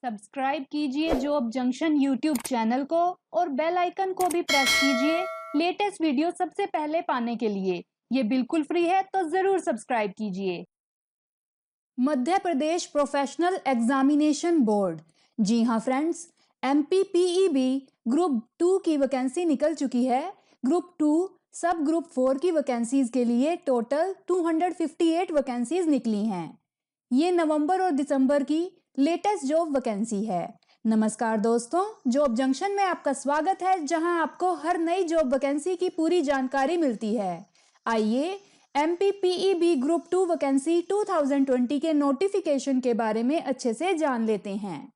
Subscribe कीजिए job junction YouTube channel को और बेल आइकन को भी प्रेस कीजिए लेटेस्ट वीडियो सबसे पहले पाने के लिए। ये बिल्कुल फ्री है तो जरूर सब्सक्राइब कीजिए। Madhya Pradesh professional examination board, जी हाँ फ्रेंड्स, MPPEB ग्रुप 2 की वैकेंसी निकल चुकी है। ग्रुप 2 सब ग्रुप 4 की वैकेंसीज के लिए टोटल 258 वैकेंसीज निकली हैं। ये नवंबर और दिसंबर की लेटेस्ट जॉब वैकेंसी है। नमस्कार दोस्तों, जॉब जंक्शन में आपका स्वागत है, जहां आपको हर नई जॉब वैकेंसी की पूरी जानकारी मिलती है। आइए MPPEB ग्रुप 2 वैकेंसी 2020 के नोटिफिकेशन के बारे में अच्छे से जान लेते हैं।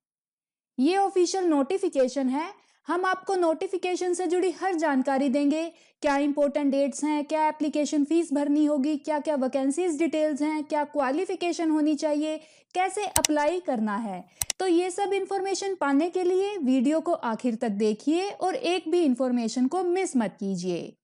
ये ऑफिशियल नोटिफिकेशन है। हम आपको नोटिफिकेशन से जुड़ी हर जानकारी देंगे। क्या इंपॉर्टेंट डेट्स हैं, क्या एप्लीकेशन फीस भरनी होगी, क्या क्या वैकेंसीज डिटेल्स हैं, क्या क्वालिफिकेशन होनी चाहिए, कैसे अप्लाई करना है। तो ये सब इंफॉर्मेशन पाने के लिए वीडियो को आखिर तक देखिए और एक भी इंफॉर्मेशन को मिस मत कीजिए।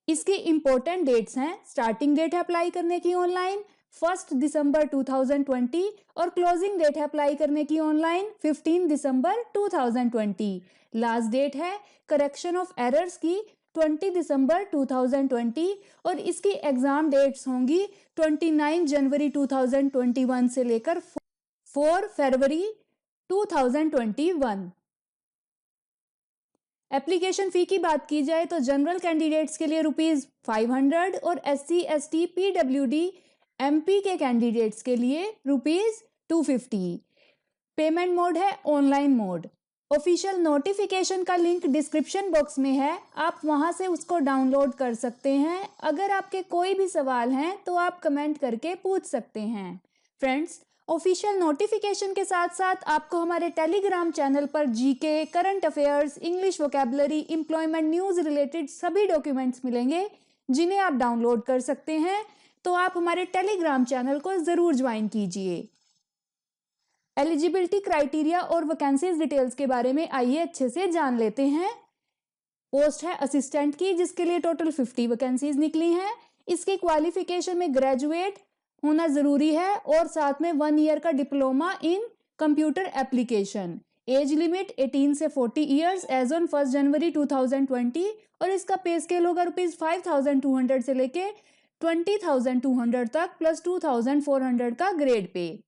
इसकी इंपॉर्टेंट डेट्स हैं। स्टार्टिंग डेट है अप्लाई करने की ऑनलाइन 1 दिसंबर 2020 और क्लोजिंग डेट है अप्लाई करने की ऑनलाइन 15 दिसंबर 2020। लास्ट डेट है करेक्शन ऑफ एरर्स की 20 दिसंबर 2020 और इसकी एग्जाम डेट्स होंगी 29 जनवरी 2021 से लेकर 4 फरवरी 2021। एप्लीकेशन फी की बात की जाए तो जनरल कैंडिडेट्स के लिए ₹500 और SC/ST PWD MP के कैंडिडेट्स के लिए ₹250। पेमेंट मोड है ऑनलाइन मोड। ऑफिशियल नोटिफिकेशन का लिंक डिस्क्रिप्शन बॉक्स में है, आप वहां से उसको डाउनलोड कर सकते हैं। अगर आपके कोई भी सवाल हैं तो आप कमेंट करके पूछ सकते हैं। फ्रेंड्स, ऑफिशियल नोटिफिकेशन के साथ साथ आपको हमारे टेलीग्राम चैनल पर GK, current affairs, English vocabulary, employment news related सभी डॉक्यूमेंट्स मिलेंगे, जिन्हें आप डाउनलोड कर सकते हैं। तो आप हमारे टेलीग्राम चैनल को जरूर ज्वाइन कीजिए। एलिजिबिलिटी क्राइटेरिया और वैकेंसीज डिटेल्स के बारे में आइए अच्छे से जान लेते हैं। पोस्ट है असिस्टेंट की, जिसके लिए टोटल 50 वैकेंसीज निकली हैं। इसकी क्वालिफिकेशन में ग्रेजुएट होना जरूरी है और साथ में 1 ईयर का diploma in computer application. Age limit 18 से 40 ईयर्स एज ऑन 1 जनवरी 2020 और इसका पे स्केल होगा ₹5,200 से लेके 20,200 तक प्लस 2,400 का ग्रेड पे।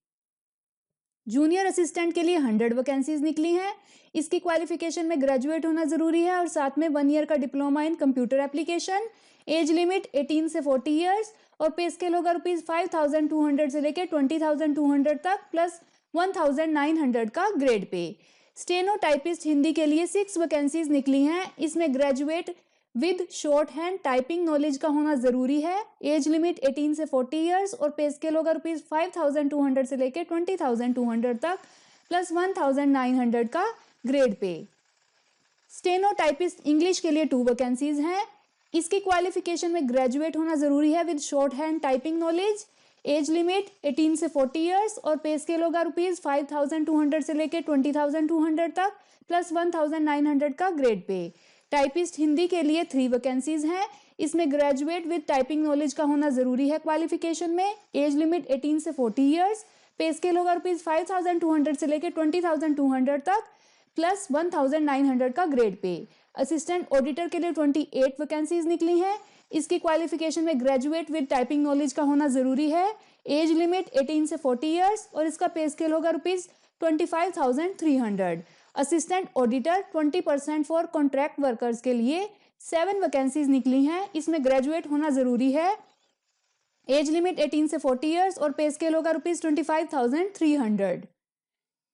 जूनियर असिस्टेंट के लिए 100 वैकेंसीज निकली हैं। इसकी क्वालिफिकेशन में ग्रेजुएट होना जरूरी है और साथ में 1 ईयर का diploma in computer application. Age limit 18 से 40 ईयर्स और पे स्केल होगा ₹5,200 से लेकर 20,200 तक प्लस 1,900 का grade pay. Steno typist Hindi के लिए 6 वैकेंसीज निकली हैं। इसमें graduate with short hand typing knowledge का होना जरूरी है। एज लिमिट 18 से 40 ईयर्स और पे स्केल होगा ₹5,200 से लेकर 20,200 तक प्लस 1,900 का grade pay. Steno typist English के लिए 2 वैकेंसीज हैं। इसकी क्वालिफिकेशन में ग्रेजुएट होना जरूरी है with short hand typing knowledge. Age limit 18 से 40 ईयर्स और पे स्केल होगा ₹5,200 से लेकर 20,200 तक प्लस 1,900 का ग्रेड पे। टाइपिस्ट हिंदी के लिए 3 वैकेंसीज हैं। इसमें ग्रेजुएट विद टाइपिंग नॉलेज का होना जरूरी है क्वालिफिकेशन में। एज लिमिट 18 से 40 ईयर्स, पे स्केल होगा ₹5,200 से लेकर 20,200 तक प्लस 1,900 का ग्रेड पे। असिस्टेंट ऑडिटर के लिए 28 वैकेंसीज निकली हैं। इसकी क्वालिफिकेशन में ग्रेजुएट विद टाइपिंग नॉलेज का होना जरूरी है। एज लिमिट 18 से 40 ईयर्स और इसका पे स्केल होगा ₹25,300। Assistant auditor 20% for contract workers के लिए 7 वैकेंसीज निकली हैं। इसमें ग्रेजुएट होना जरूरी है। एज लिमिट 18 से 40 ईयर्स और पे स्केल होगा ₹25,300।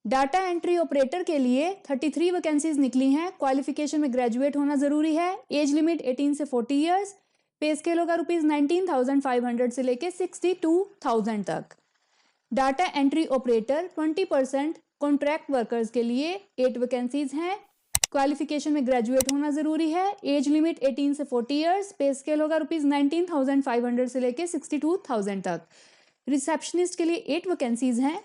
डाटा एंट्री ऑपरेटर के लिए 33 वैकेंसीज निकली हैं। क्वालिफिकेशन में ग्रेजुएट होना जरूरी है। एज लिमिट 18 से 40 ईयर्स, पे स्केल होगा ₹19,500 से लेके 62,000 तक। Data entry operator 20% contract workers के लिए 8 वैकेंसीज हैं। क्वालिफिकेशन में ग्रेजुएट होना जरूरी है। एज लिमिट 18 से 40 ईयर्स, पे स्केल होगा ₹19,500 से लेके 62,000 तक। रिसेप्शनिस्ट के लिए 8 वैकेंसीज हैं।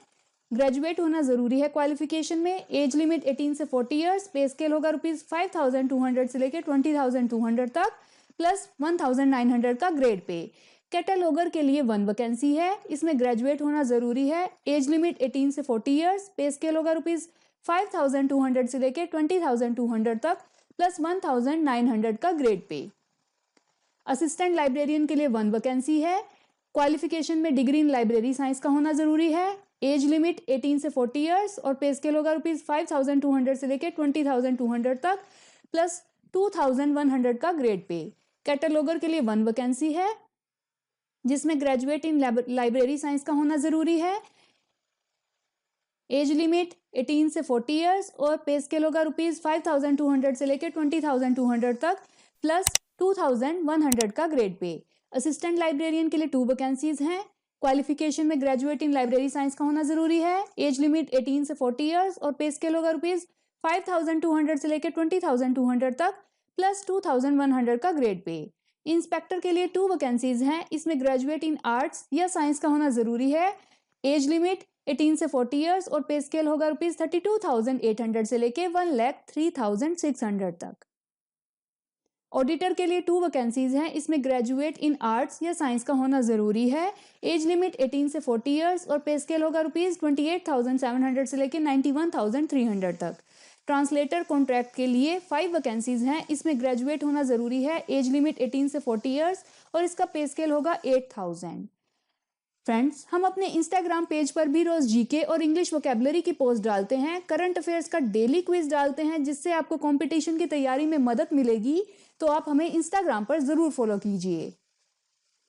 ग्रेजुएट होना जरूरी है क्वालिफिकेशन में। एज लिमिट 18 से 40 ईयर्स, पे स्केल होगा ₹5,200 से लेकर 20,200 तक प्लस 1,900 का ग्रेड पे। कैटलॉगर के लिए 1 वैकेंसी है, इसमें ग्रेजुएट होना जरूरी है। एज लिमिट 18 से 40 ईयर्स। पे स्केल होगा ₹5200 से लेके 20,200 तक प्लस 1,900 का ग्रेड पे। असिस्टेंट लाइब्रेरियन के लिए 1 वैकेंसी है। क्वालिफिकेशन में डिग्री इन लाइब्रेरी साइंस का होना जरूरी है। एज लिमिट 18 से 40 ईयर्स और पे स्केल होगा ₹5200 से लेके 20,200 तक प्लस 2,100 का ग्रेड पे। कैटलॉगर के लिए 1 वैकेंसी है जिसमें ग्रेजुएट इन लाइब्रेरी साइंस का होना जरूरी है। एज लिमिट 18 से 40 ईयर्स और पे स्केल होगा ₹5200 से लेकर 20,200 तक प्लस 2,100 का ग्रेड पे। असिस्टेंट लाइब्रेरियन के लिए 2 वैकेंसीज हैं। क्वालिफिकेशन में ग्रेजुएट इन लाइब्रेरी साइंस का होना जरूरी है। एज लिमिट 18 से 40 ईयर्स और पे स्केल होगा ₹5200 से लेकर 20,200 तक प्लस 2,100 का ग्रेड पे। इंस्पेक्टर के लिए 2 वैकेंसीज हैं। इसमें ग्रेजुएट इन आर्ट्स या साइंस का होना जरूरी है। एज लिमिट 18 से 40 ईयर्स और पे स्केल होगा ₹32,800 से लेके 1,03,600 तक। ऑडिटर के लिए 2 वैकेंसीज हैं। इसमें ग्रेजुएट इन आर्ट्स या साइंस का होना जरूरी है। एज लिमिट 18 से 40 ईयर्स और पे स्केल होगा ₹28,700 से लेके 91,300 तक। ट्रांसलेटर कॉन्ट्रैक्ट के लिए 5 वैकेंसीज हैं। इसमें ग्रेजुएट होना जरूरी है। एज लिमिट 18 से 40 ईयर्स और इसका पे स्केल होगा 8,000। फ्रेंड्स, हम अपने इंस्टाग्राम पेज पर भी रोज जीके और इंग्लिश वोकेबलरी की पोस्ट डालते हैं, करंट अफेयर्स का डेली क्विज डालते हैं जिससे आपको कंपटीशन की तैयारी में मदद मिलेगी। तो आप हमें इंस्टाग्राम पर जरूर फॉलो कीजिए।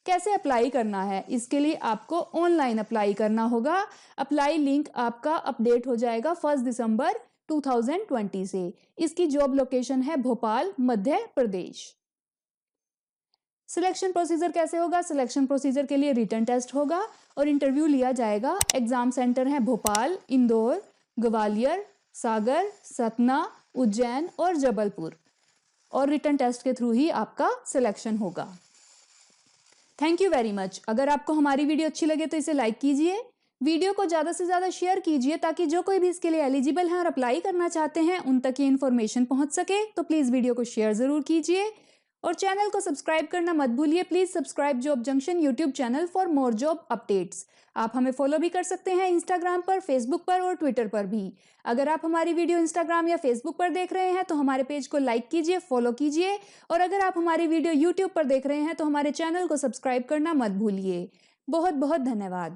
कैसे अप्लाई करना है? इसके लिए आपको ऑनलाइन अप्लाई करना होगा। अप्लाई लिंक आपका अपडेट हो जाएगा 1 दिसंबर 2020 से। इसकी जॉब लोकेशन है भोपाल, मध्य प्रदेश। सिलेक्शन प्रोसीजर कैसे होगा? सिलेक्शन प्रोसीजर के लिए रिटन टेस्ट होगा और इंटरव्यू लिया जाएगा। एग्जाम सेंटर है भोपाल, इंदौर, ग्वालियर, सागर, सतना, उज्जैन और जबलपुर और रिटन टेस्ट के थ्रू ही आपका सिलेक्शन होगा। Thank you very much. अगर आपको हमारी वीडियो अच्छी लगे तो इसे लाइक कीजिए, वीडियो को ज़्यादा से ज़्यादा शेयर कीजिए ताकि जो कोई भी इसके लिए एलिजिबल हैं और अप्लाई करना चाहते हैं उन तक ये इन्फॉर्मेशन पहुंच सके। तो प्लीज़ वीडियो को शेयर ज़रूर कीजिए और चैनल को सब्सक्राइब करना मत भूलिए। Please subscribe job junction YouTube channel for more job updates. आप हमें फॉलो भी कर सकते हैं इंस्टाग्राम पर, फेसबुक पर और ट्विटर पर भी। अगर आप हमारी वीडियो इंस्टाग्राम या फेसबुक पर देख रहे हैं तो हमारे पेज को लाइक कीजिए, फॉलो कीजिए और अगर आप हमारी वीडियो यूट्यूब पर देख रहे हैं तो हमारे चैनल को सब्सक्राइब करना मत भूलिए। बहुत बहुत धन्यवाद।